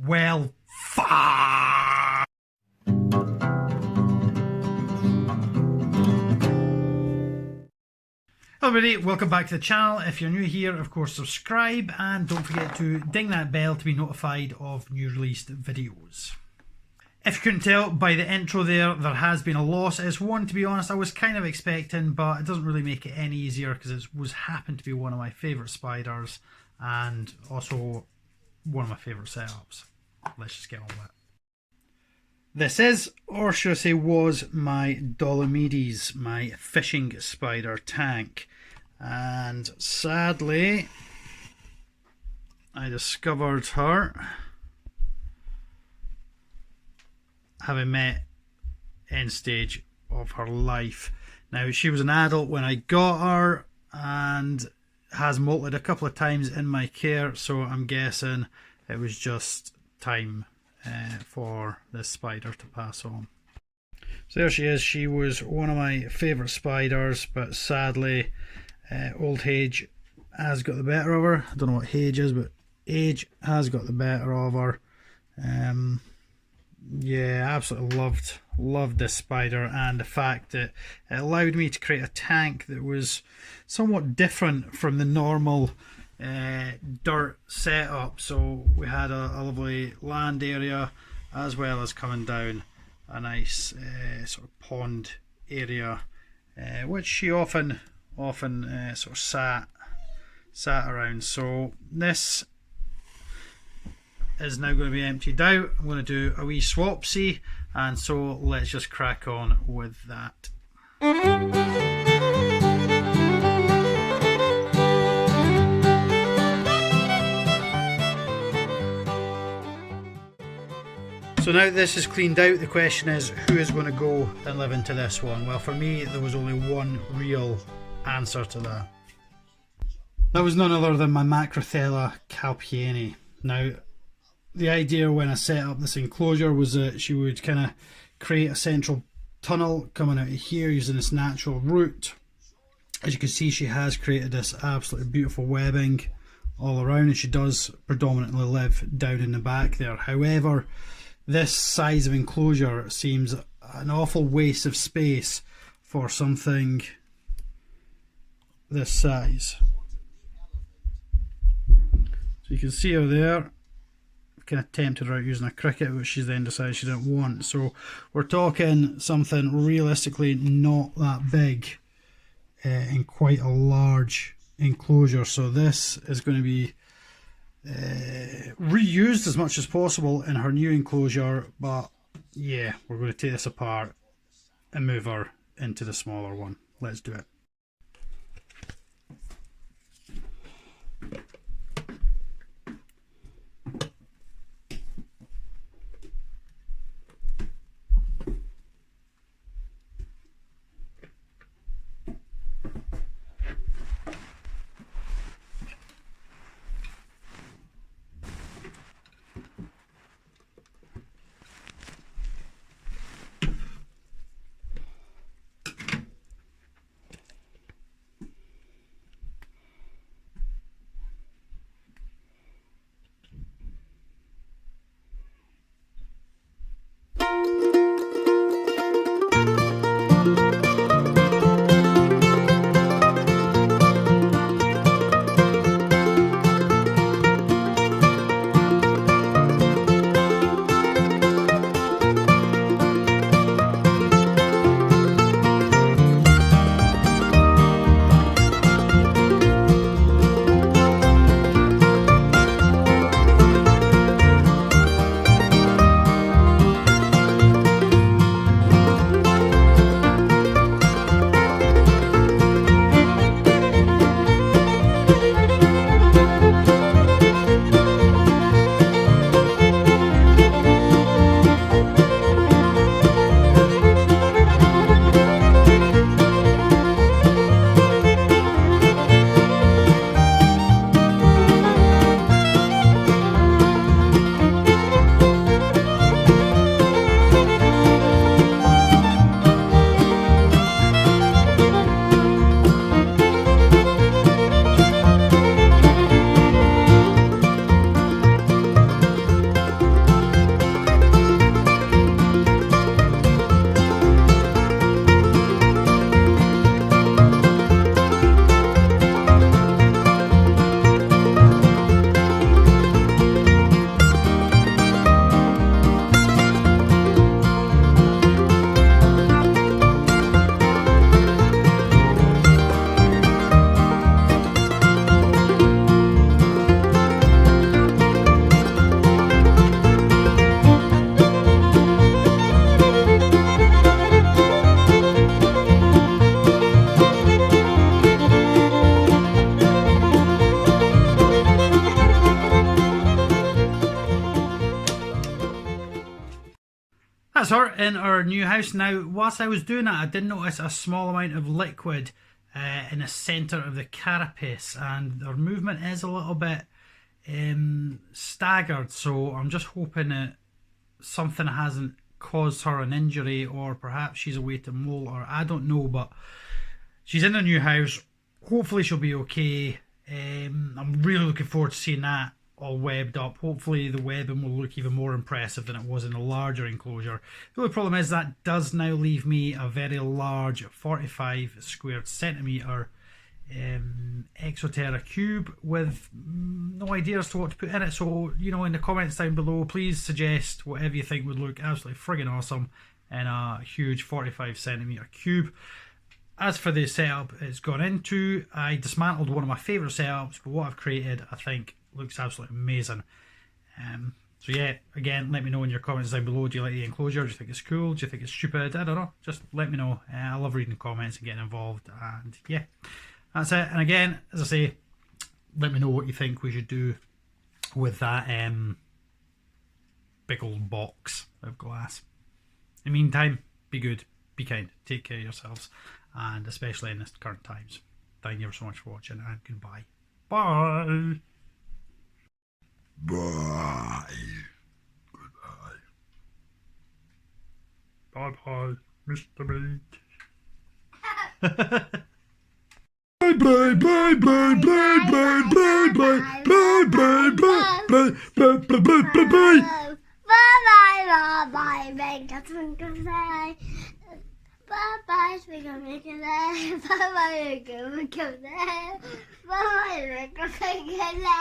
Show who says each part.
Speaker 1: Well, fuck. Hello everybody, welcome back to the channel. If you're new here, of course subscribe and don't forget to ding that bell to be notified of new released videos. If you couldn't tell by the intro there has been a loss. It's one, to be honest, I was kind of expecting, but it doesn't really make it any easier because it happened to be one of my favourite spiders and also one of my favourite setups. Let's just get on with it. This is, or should I say was, my Dolomedes, my fishing spider tank. And sadly, I discovered her having met end stage of her life. Now, she was an adult when I got her and has molted a couple of times in my care, so I'm guessing it was just time for this spider to pass on. So there she is. She was one of my favourite spiders, but sadly old age has got the better of her. I don't know what age is, but age has got the better of her. Yeah, absolutely loved this spider, and the fact that it allowed me to create a tank that was somewhat different from the normal dirt setup. So we had a lovely land area as well as coming down a nice sort of pond area, which she often sort of sat around. So this is now going to be emptied out. I'm going to do a wee swapsy, and so let's just crack on with that. So now this is cleaned out, the question is who is going to go and live into this one? Well, for me there was only one real answer to that. That was none other than my Macrothella calpieni. Now, the idea when I set up this enclosure was that she would kind of create a central tunnel coming out of here using this natural route. As you can see, she has created this absolutely beautiful webbing all around, and she does predominantly live down in the back there. However, this size of enclosure seems an awful waste of space for something this size. So you can see her there. Kind of tempted her out using a cricket, which she then decided she didn't want. So we're talking something realistically not that big in quite a large enclosure. So this is going to be reused as much as possible in her new enclosure, but yeah, we're going to take this apart and move her into the smaller one. Let's do it. That's her in our new house. Now, whilst I was doing that, I did notice a small amount of liquid in the centre of the carapace, and her movement is a little bit staggered, so I'm just hoping that something hasn't caused her an injury, or perhaps she's away to molt, or I don't know, but she's in a new house. Hopefully she'll be okay. I'm really looking forward to seeing that all webbed up. Hopefully the webbing will look even more impressive than it was in the larger enclosure. The only problem is that does now leave me a very large 45 square centimetre Exoterra cube with no idea as to what to put in it. So, you know, in the comments down below, please suggest whatever you think would look absolutely friggin' awesome in a huge 45 centimetre cube. As for the setup it's gone into, I dismantled one of my favourite setups, but what I've created I think looks absolutely amazing. So yeah, again, let me know in your comments down below. Do you like the enclosure? Do you think it's cool? Do you think it's stupid? I don't know. Just let me know. I love reading comments and getting involved. And yeah, that's it. And again, as I say, let me know what you think we should do with that big old box of glass. In the meantime, be good, be kind, take care of yourselves, and especially in this current times. Thank you so much for watching, and goodbye. Bye. Bye. Goodbye. Bye bye, Mr. Meat. Bye bye bye bye bye bye bye bye bye bye bye bye bye bye bye bye. Bye bye bye. Bye-bye, bye-bye,